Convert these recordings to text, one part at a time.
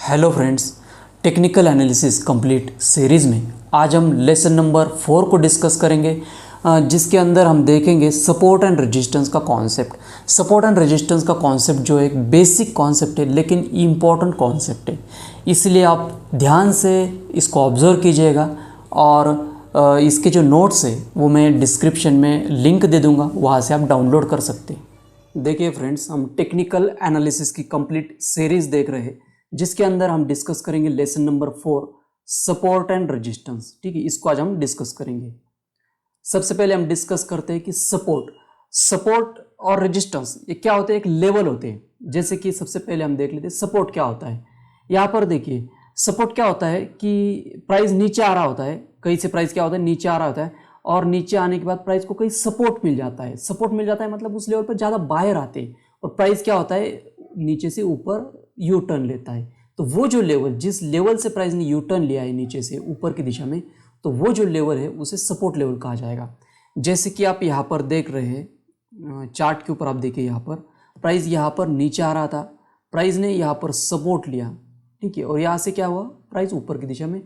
Hello friends, technical analysis complete series में आज हम लेसन नंबर 4 को डिस्कस करेंगे, जिसके अंदर हम देखेंगे सपोर्ट एंड रेजिस्टेंस का कॉन्सेप्ट। सपोर्ट एंड रेजिस्टेंस का कॉन्सेप्ट जो एक बेसिक कॉन्सेप्ट है लेकिन इम्पॉर्टेंट कॉन्सेप्ट है, इसलिए आप ध्यान से इसको ऑब्जर्व कीजिएगा। और इसके जो नोट्स है वो मैं डिस्क्रिप्शन में लिंक दे दूँगा, वहाँ से आप डाउनलोड कर सकते हैं। देखिए फ्रेंड्स, हम टेक्निकल एनालिसिस की कंप्लीट सीरीज़ देख रहे हैं, जिसके अंदर हम डिस्कस करेंगे lesson number 4 support and resistance. ठीक है, इसको आज हम डिस्कस करेंगे। सबसे पहले हम डिस्कस करते हैं कि सपोर्ट और रेजिस्टेंस ये क्या होते हैं, एक लेवल होते हैं। जैसे कि सबसे पहले हम देख लेते हैं सपोर्ट क्या होता है। यहाँ पर देखिए सपोर्ट क्या होता है कि प्राइस नीचे आ रहा होता है, कहीं से प्राइस क्या होता है नीचे आ रहा होता है, और नीचे आने के बाद प्राइस को कहीं सपोर्ट मिल जाता है। सपोर्ट मिल जाता है मतलब उस लेवल पर ज़्यादा बायर आते हैं और प्राइस क्या होता है नीचे से ऊपर यू टर्न लेता है। तो वो जो लेवल, जिस लेवल से प्राइस ने यू टर्न लिया है नीचे से ऊपर की दिशा में, तो वो जो लेवल है उसे सपोर्ट लेवल कहा जाएगा। जैसे कि आप यहाँ पर देख रहे हैं चार्ट के ऊपर, आप देखिए यहाँ पर प्राइस यहाँ पर नीचे आ रहा था, प्राइस ने यहाँ पर सपोर्ट लिया, ठीक है, और यहाँ से क्या हुआ, प्राइस ऊपर की दिशा में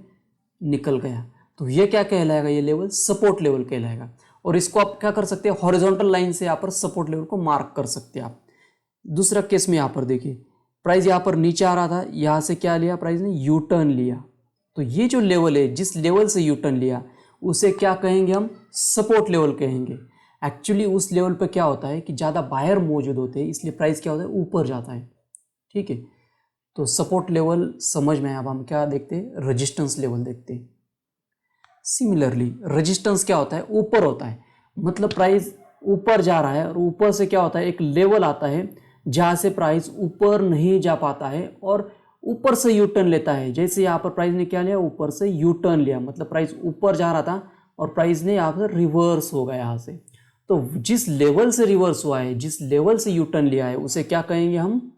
निकल गया। तो ये क्या कहलाएगा, ये लेवल सपोर्ट लेवल कहलाएगा। और इसको आप क्या कर सकते हैं, हॉरिजॉन्टल लाइन से यहाँ पर सपोर्ट लेवल को मार्क कर सकते हैं आप। दूसरा केस में यहाँ पर देखिए प्राइस यहाँ पर नीचे आ रहा था, यहाँ से क्या लिया, प्राइस ने यू टर्न लिया। तो ये जो लेवल है, जिस लेवल से यू टर्न लिया उसे क्या कहेंगे, हम सपोर्ट लेवल कहेंगे। एक्चुअली उस लेवल पे क्या होता है कि ज़्यादा बायर मौजूद होते हैं, इसलिए प्राइस क्या होता है ऊपर जाता है। ठीक है, तो सपोर्ट लेवल समझ में। अब हम क्या देखते हैं, रेजिस्टेंस लेवल देखते हैं। सिमिलरली रेजिस्टेंस क्या होता है, ऊपर होता है, मतलब प्राइस ऊपर जा रहा है और ऊपर से क्या होता है, एक लेवल आता है जहाँ से प्राइस ऊपर नहीं जा पाता है और ऊपर से यू टर्न लेता है। जैसे यहाँ पर प्राइस ने क्या लिया, ऊपर से यू टर्न लिया, मतलब प्राइस ऊपर जा रहा था और प्राइस ने यहाँ पर रिवर्स हो गया यहाँ से। तो जिस लेवल से रिवर्स हुआ है, जिस लेवल से यू टर्न लिया है, उसे क्या कहेंगे, हम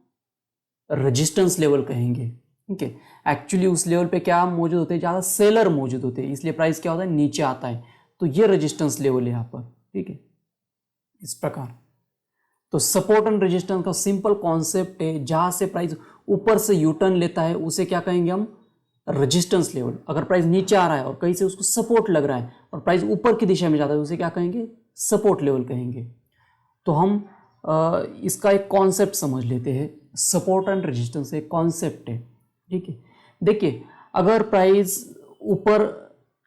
रेजिस्टेंस लेवल कहेंगे। ठीक है, एक्चुअली उस लेवल पे क्या मौजूद होते हैं, ज़्यादा सेलर मौजूद होते हैं, इसलिए प्राइस क्या होता है नीचे आता है। तो ये रेजिस्टेंस लेवल है यहाँ पर। ठीक है, इस प्रकार। तो सपोर्ट एंड रेजिस्टेंस का सिंपल कॉन्सेप्ट है, जहां से प्राइस ऊपर से यू टर्न लेता है उसे क्या कहेंगे, हम रेजिस्टेंस लेवल। अगर प्राइस नीचे आ रहा है और कहीं से उसको सपोर्ट लग रहा है और प्राइस ऊपर की दिशा में जाता है, उसे क्या कहेंगे, सपोर्ट लेवल कहेंगे। तो हम इसका एक कॉन्सेप्ट समझ लेते हैं। सपोर्ट एंड रेजिस्टेंस एक कॉन्सेप्ट है। ठीक है, देखिए अगर प्राइस ऊपर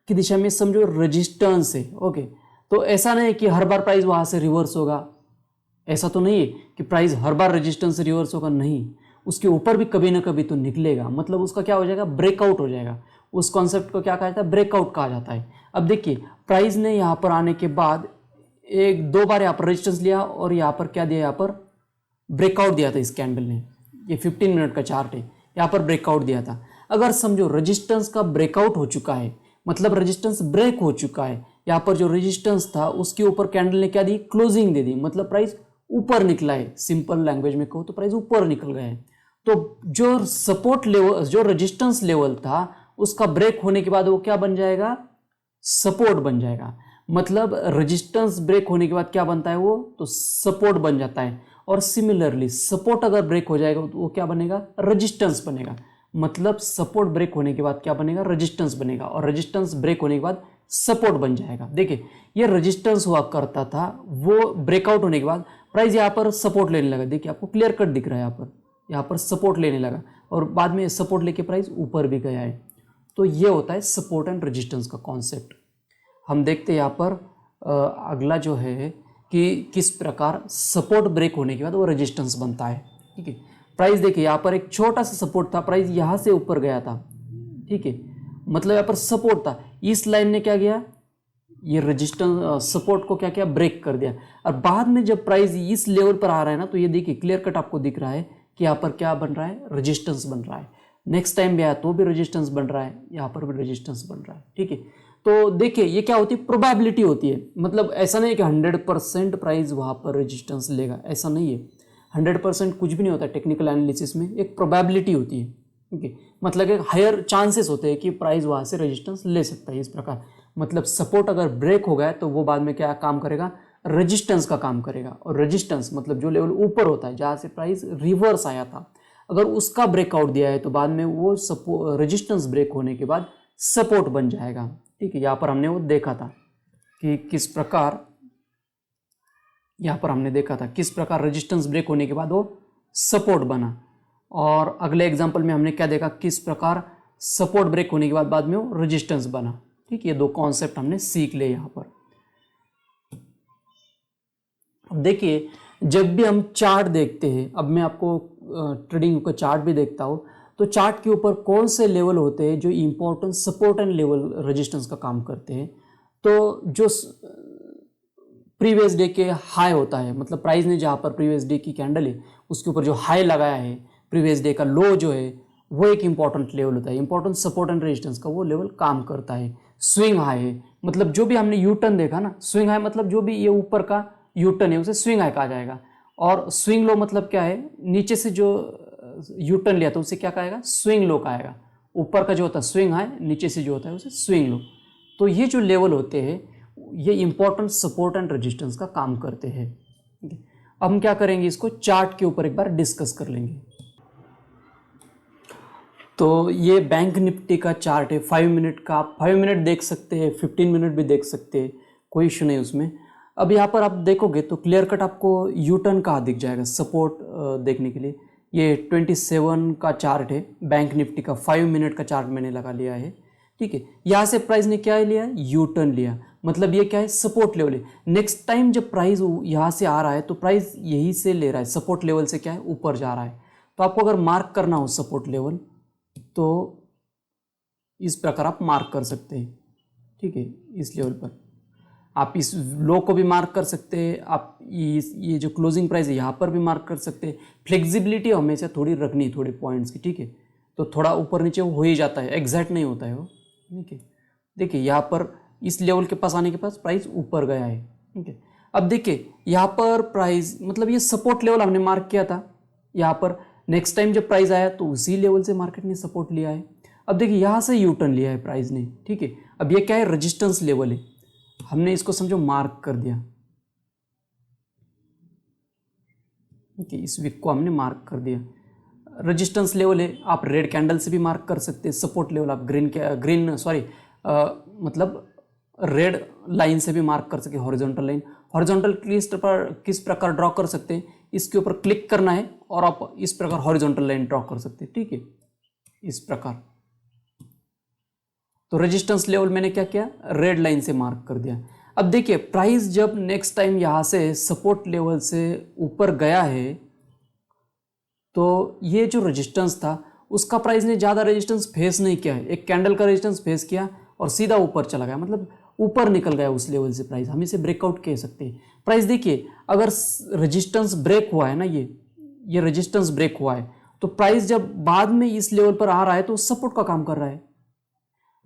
की दिशा में समझो रेजिस्टेंस है, ओके, तो ऐसा नहीं है कि हर बार प्राइस वहां से रिवर्स होगा। ऐसा तो नहीं है कि प्राइस हर बार रेजिस्टेंस से रिवर्स होगा, नहीं, उसके ऊपर भी कभी ना कभी तो निकलेगा, मतलब उसका क्या हो जाएगा, ब्रेकआउट हो जाएगा। उस कॉन्सेप्ट को क्या कहा जाता है, ब्रेकआउट कहा जाता है। अब देखिए प्राइस ने यहाँ पर आने के बाद एक दो बार यहाँ पर रेजिस्टेंस लिया और यहाँ पर क्या दिया, यहाँ पर ब्रेकआउट दिया था इस कैंडल ने। ये 15 मिनट का चार्ट है, यहाँ पर ब्रेकआउट दिया था। अगर समझो रेजिस्टेंस का ब्रेकआउट हो चुका है, मतलब रेजिस्टेंस ब्रेक हो चुका है, यहाँ पर जो रेजिस्टेंस था उसके ऊपर कैंडल ने क्या दी, क्लोजिंग दे दी, मतलब प्राइस ऊपर निकला है। सिंपल लैंग्वेज में कहो तो प्राइस ऊपर निकल गया है। तो जो सपोर्ट लेवल, जो रेजिस्टेंस लेवल था, उसका ब्रेक होने के बाद वो क्या बन जाएगा, सपोर्ट बन जाएगा। मतलब रेजिस्टेंस ब्रेक होने के बाद क्या बनता है, वो तो सपोर्ट बन जाता है। और सिमिलरली सपोर्ट अगर ब्रेक हो जाएगा तो वो क्या बनेगा, रेजिस्टेंस बनेगा। मतलब सपोर्ट ब्रेक होने के बाद क्या बनेगा, रेजिस्टेंस बनेगा, और रेजिस्टेंस ब्रेक होने के बाद सपोर्ट बन जाएगा। देखिए ये रेजिस्टेंस हुआ करता था, वो ब्रेकआउट होने के बाद प्राइस यहाँ पर सपोर्ट लेने लगा। देखिए आपको क्लियर कट दिख रहा है, यहाँ पर सपोर्ट लेने लगा और बाद में सपोर्ट लेके प्राइस ऊपर भी गया है। तो ये होता है सपोर्ट एंड रेजिस्टेंस का कॉन्सेप्ट। हम देखते हैं यहाँ पर अगला जो है कि किस प्रकार सपोर्ट ब्रेक होने के बाद वो रेजिस्टेंस बनता है। ठीक है, प्राइस देखिए यहाँ पर एक छोटा सा सपोर्ट था, प्राइस यहाँ से ऊपर गया था। ठीक है, मतलब यहाँ पर सपोर्ट था, इस लाइन ने क्या किया, ये रेजिस्टेंस सपोर्ट को क्या किया, ब्रेक कर दिया। और बाद में जब प्राइस इस लेवल पर आ रहा है ना, तो ये देखिए क्लियर कट आपको दिख रहा है कि यहाँ पर क्या बन रहा है, रेजिस्टेंस बन रहा है। नेक्स्ट टाइम भी आया तो भी रेजिस्टेंस बन रहा है, यहाँ पर भी रेजिस्टेंस बन रहा है। ठीक है, तो देखिए ये क्या होती है, प्रोबेबिलिटी होती है। मतलब ऐसा नहीं है कि 100% प्राइस वहाँ पर रेजिस्टेंस लेगा, ऐसा नहीं है। 100% कुछ भी नहीं होता टेक्निकल एनालिसिस में, एक प्रोबेबिलिटी होती है। ठीक है, मतलब एक हायर चांसेस होते हैं कि प्राइस वहाँ से रेजिस्टेंस ले सकता है। इस प्रकार मतलब सपोर्ट अगर ब्रेक हो गया तो वो बाद में क्या काम करेगा, रेजिस्टेंस का काम करेगा। और रेजिस्टेंस मतलब जो लेवल ऊपर होता है, जहाँ से प्राइस रिवर्स आया था, अगर उसका ब्रेकआउट दिया है तो बाद में वो रेजिस्टेंस ब्रेक होने के बाद सपोर्ट बन जाएगा। ठीक है, यहाँ पर हमने वो देखा था कि किस प्रकार, यहाँ पर हमने देखा था किस प्रकार रेजिस्टेंस ब्रेक होने के बाद वो सपोर्ट बना। और अगले एग्जांपल में हमने क्या देखा, किस प्रकार सपोर्ट ब्रेक होने के बाद में वो रेजिस्टेंस बना। ठीक, ये दो कॉन्सेप्ट हमने सीख लिए यहाँ पर। अब देखिए, जब भी हम चार्ट देखते हैं, अब मैं आपको ट्रेडिंग का चार्ट भी देखता हूँ, तो चार्ट के ऊपर कौन से लेवल होते हैं जो important support and level resistance का काम करते हैं। तो जो प्रीवियस डे के हाई होता है, मतलब प्राइस ने जहाँ पर प्रीवियस डे की कैंडल है उसके ऊपर जो हाई लगाया है, प्रीवियस डे का लो जो है वो एक इंपॉर्टेंट लेवल होता है। इंपॉर्टेंट सपोर्ट एंड रेजिस्टेंस का वो लेवल काम करता है। स्विंग हाई है, मतलब जो भी हमने यू टर्न देखा ना, स्विंग हाई मतलब जो भी ये ऊपर का यू टर्न है उसे स्विंग हाई कहा जाएगा। और स्विंग लो मतलब क्या है, नीचे से जो यू टर्न लिया तो उसे क्या कहेगा, स्विंग लो कहेगा। ऊपर का जो होता है स्विंग हाई, नीचे से जो होता है उसे स्विंग लो। तो ये जो लेवल होते हैं ये इंपॉर्टेंट सपोर्ट एंड रेजिस्टेंस का काम करते हैं। अब हम क्या करेंगे, इसको चार्ट के ऊपर एक बार डिस्कस कर लेंगे। तो ये बैंक निफ्टी का चार्ट है 5 मिनट का। आप 5 मिनट देख सकते हैं, 15 मिनट भी देख सकते हैं, कोई इशू नहीं उसमें। अब यहाँ पर आप देखोगे तो क्लियर कट आपको यू टर्न कहाँ दिख जाएगा सपोर्ट देखने के लिए। ये 27 का चार्ट है बैंक निफ्टी का, 5 मिनट का चार्ट मैंने लगा लिया है। ठीक है, यहाँ से प्राइस ने क्या लिया, यू टर्न लिया, मतलब ये क्या है, सपोर्ट लेवल है। नेक्स्ट टाइम जब प्राइस यहाँ से आ रहा है तो प्राइस यही से ले रहा है, सपोर्ट लेवल से क्या है, ऊपर जा रहा है। तो आपको अगर मार्क करना हो सपोर्ट लेवल तो इस प्रकार आप मार्क कर सकते हैं। ठीक है, इस लेवल पर आप इस लो को भी मार्क कर सकते हैं, आप ये जो क्लोजिंग प्राइस है यहाँ पर भी मार्क कर सकते हैं। फ्लेक्सिबिलिटी हमेशा थोड़ी रखनी है, थोड़े पॉइंट्स की। ठीक है, तो थोड़ा ऊपर नीचे हो ही जाता है, एग्जैक्ट नहीं होता है वो। ठीक है, देखिए यहाँ पर इस लेवल के पास आने के पास प्राइस ऊपर गया है। ठीक है, अब देखिए यहाँ पर प्राइस, मतलब ये सपोर्ट लेवल हमने मार्क किया था यहाँ पर। नेक्स्ट टाइम जब प्राइस आया तो उसी लेवल से मार्केट ने सपोर्ट लिया है। अब देखिए यहाँ से यू टर्न लिया है प्राइस ने। ठीक है, अब ये क्या है, रेजिस्टेंस लेवल है, हमने इसको समझो मार्क कर दिया। ठीक है, इस वीक को हमने मार्क कर दिया, रेजिस्टेंस लेवल है। आप रेड कैंडल से भी मार्क कर सकते हैं, सपोर्ट लेवल आप मतलब रेड लाइन से भी मार्क कर सकते हैं, हॉरिजॉन्टल लाइन। हॉरिजॉन्टल किस प्रकार ड्रॉ कर सकते हैं, इसके ऊपर क्लिक करना है और आप इस प्रकार हॉरिजॉन्टल लाइन ड्रॉ कर सकते हैं। ठीक है, इस प्रकार। तो रेजिस्टेंस लेवल मैंने क्या किया, रेड लाइन से मार्क कर दिया। अब देखिए प्राइस जब नेक्स्ट टाइम यहां से सपोर्ट लेवल से ऊपर गया है तो ये जो रेजिस्टेंस था उसका प्राइस ने ज़्यादा रेजिस्टेंस फेस नहीं किया है, एक कैंडल का रेजिस्टेंस फेस किया और सीधा ऊपर चला गया, मतलब ऊपर निकल गया उस लेवल से प्राइस। हम इसे ब्रेकआउट कह सकते हैं। प्राइस देखिए अगर रेजिस्टेंस ब्रेक हुआ है ना, ये रेजिस्टेंस ब्रेक हुआ है तो प्राइस जब बाद में इस लेवल पर आ रहा है तो सपोर्ट का काम कर रहा है।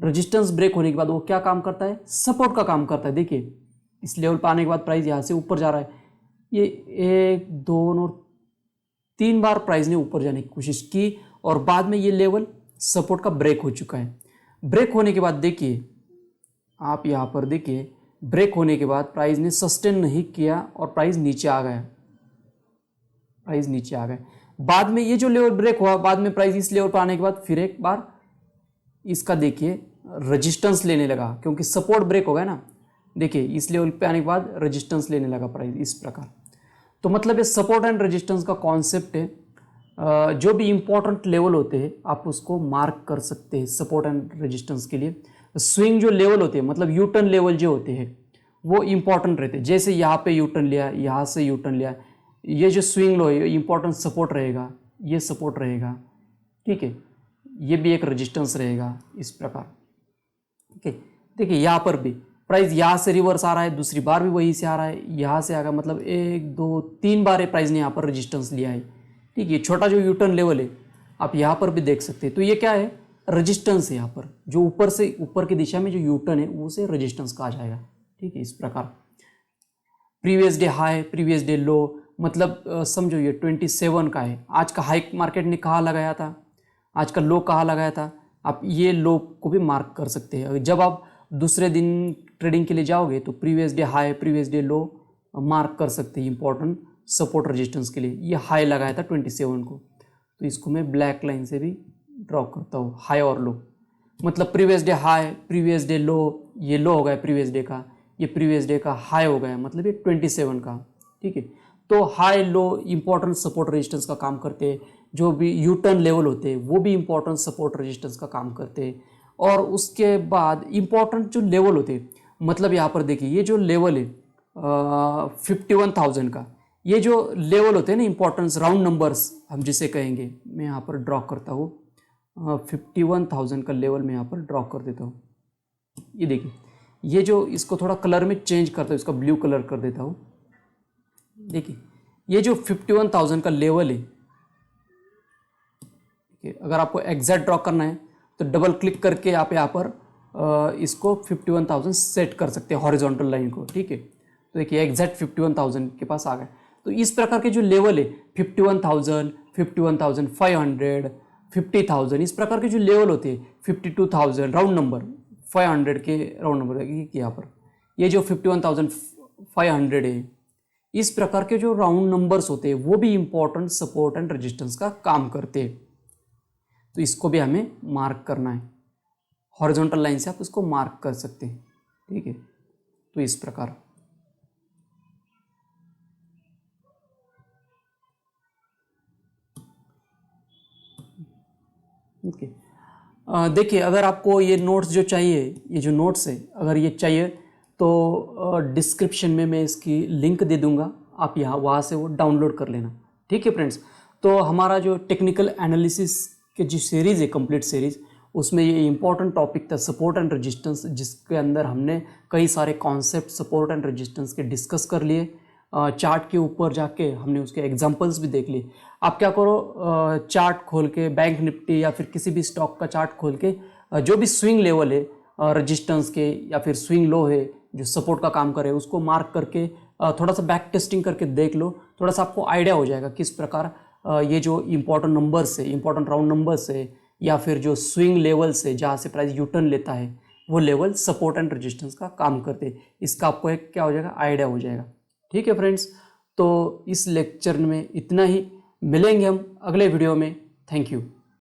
रेजिस्टेंस ब्रेक होने के बाद वो क्या काम करता है, सपोर्ट का काम करता है। देखिए इस लेवल पर आने के बाद प्राइस यहाँ से ऊपर जा रहा है, ये 1 2 और 3 बार प्राइस ने ऊपर जाने की कोशिश की और बाद में ये लेवल सपोर्ट का ब्रेक हो चुका है। ब्रेक होने के बाद देखिए, आप यहाँ पर देखिए, ब्रेक होने के बाद प्राइस ने सस्टेन नहीं किया और प्राइस नीचे आ गया, प्राइस नीचे आ गए। बाद में ये जो लेवल ब्रेक हुआ, बाद में प्राइस इस लेवल पर आने के बाद फिर एक बार इसका देखिए रेजिस्टेंस लेने लगा, क्योंकि सपोर्ट ब्रेक हो गया ना। देखिए इस लेवल पे आने के बाद रेजिस्टेंस लेने लगा प्राइस इस प्रकार। तो मतलब ये सपोर्ट एंड रेजिस्टेंस का कॉन्सेप्ट है। जो भी इंपॉर्टेंट लेवल होते हैं आप उसको मार्क कर सकते हैं सपोर्ट एंड रेजिस्टेंस के लिए। स्विंग जो लेवल होते हैं, मतलब यू टर्न लेवल जो होते हैं वो इंपॉर्टेंट रहते हैं। जैसे यहाँ पे यू टर्न लिया, यहाँ से यू टर्न लिया, ये जो स्विंग लो है इंपॉर्टेंट सपोर्ट रहेगा, ये सपोर्ट रहेगा। ठीक है, ये भी एक रेजिस्टेंस रहेगा इस प्रकार। ठीक है, देखिए यहाँ पर भी प्राइस यहाँ से रिवर्स आ रहा है, दूसरी बार भी वहीं से आ रहा है, यहाँ से आ गया, मतलब 1 2 3 बार प्राइस ने यहाँ पर रेजिस्टेंस लिया है। ठीक है, छोटा जो यू टर्न लेवल है आप यहाँ पर भी देख सकते हैं। तो ये क्या है, रेजिस्टेंस है। यहाँ पर जो ऊपर से ऊपर की दिशा में जो यू टर्न है वो से रेजिस्टेंस कहा जाएगा। ठीक है, इस प्रकार। Previous day high, previous day लो, मतलब समझो ये 27 का है। आज का हाई मार्केट ने कहाँ लगाया था, आज का लो कहाँ लगाया था, आप ये लो को भी मार्क कर सकते हैं। जब आप दूसरे दिन ट्रेडिंग के लिए जाओगे तो previous day high, previous day लो मार्क कर सकते हैं इंपॉर्टेंट सपोर्ट रेजिस्टेंस के लिए। ये हाई लगाया था 27 को, तो इसको मैं ब्लैक लाइन से भी ड्रॉ करता हूँ, हाई और लो, मतलब previous day high, previous day लो, ये लो हो गया प्रीवियस डे का, ये प्रीवियस डे का हाई हो गया, मतलब ये 27 का। ठीक है, तो high low important support resistance का काम करते हैं, जो भी यू टर्न लेवल होते हैं वो भी इंपॉर्टेंट सपोर्ट रेजिस्टेंस का काम करते हैं। और उसके बाद इंपॉर्टेंट जो लेवल होते हैं, मतलब यहाँ पर देखिए ये जो लेवल है 51,000 का, ये जो लेवल होते हैं ना इंपॉर्टेंस राउंड नंबर्स हम जिसे कहेंगे, मैं यहाँ पर ड्रॉ करता हूँ 51,000 का लेवल मैं यहाँ पर ड्रॉ कर देता हूँ। ये देखिए, ये जो इसको थोड़ा कलर में चेंज करता हूँ, इसका ब्लू कलर कर देता हूँ। देखिए ये जो 51,000 का लेवल है, अगर आपको एग्जैक्ट ड्रॉ करना है तो डबल क्लिक करके आप यहाँ पर इसको 51,000 सेट कर सकते हैं हॉरिजॉन्टल लाइन को। ठीक है, तो देखिए एग्जैक्ट 51,000 के पास आ गए। तो इस प्रकार के जो लेवल है 51,000, 51,500, 50,000, इस प्रकार के जो लेवल होते हैं 52,000 राउंड नंबर, 500 के राउंड नंबर यहाँ पर ये जो 51,500 है, इस प्रकार के जो राउंड नंबर्स होते हैं वो भी इंपॉर्टेंट सपोर्ट एंड रेजिस्टेंस का काम करते हैं। तो इसको भी हमें मार्क करना है, हॉरिजॉन्टल लाइन से आप इसको मार्क कर सकते हैं। ठीक है, तो इस प्रकार ओके। देखिए अगर आपको ये नोट्स जो चाहिए, ये जो नोट्स है अगर ये चाहिए तो डिस्क्रिप्शन में मैं इसकी लिंक दे दूंगा, आप वहाँ से वो डाउनलोड कर लेना। ठीक है फ्रेंड्स, तो हमारा जो टेक्निकल एनालिसिस के जो सीरीज़ है कंप्लीट सीरीज़, उसमें ये इंपॉर्टेंट टॉपिक था सपोर्ट एंड रेजिस्टेंस, जिसके अंदर हमने कई सारे कॉन्सेप्ट सपोर्ट एंड रेजिस्टेंस के डिस्कस कर लिए। चार्ट के ऊपर जाके हमने उसके एग्जांपल्स भी देख लिए। आप क्या करो, चार्ट खोल के बैंक निफ्टी या फिर किसी भी स्टॉक का चार्ट खोल के जो भी स्विंग लेवल है रेजिस्टेंस के या फिर स्विंग लो है जो सपोर्ट का काम करे, उसको मार्क करके थोड़ा सा बैक टेस्टिंग करके देख लो, थोड़ा सा आपको आइडिया हो जाएगा किस प्रकार ये जो इंपॉर्टेंट नंबर्स है, इंपॉर्टेंट राउंड नंबर्स है या फिर जो स्विंग लेवल्स है जहाँ से प्राइस यूटर्न लेता है, वो लेवल सपोर्ट एंड रेजिस्टेंस का काम करते हैं। इसका आपको एक क्या हो जाएगा, आइडिया हो जाएगा। ठीक है फ्रेंड्स, तो इस लेक्चर में इतना ही, मिलेंगे हम अगले वीडियो में। Thank you.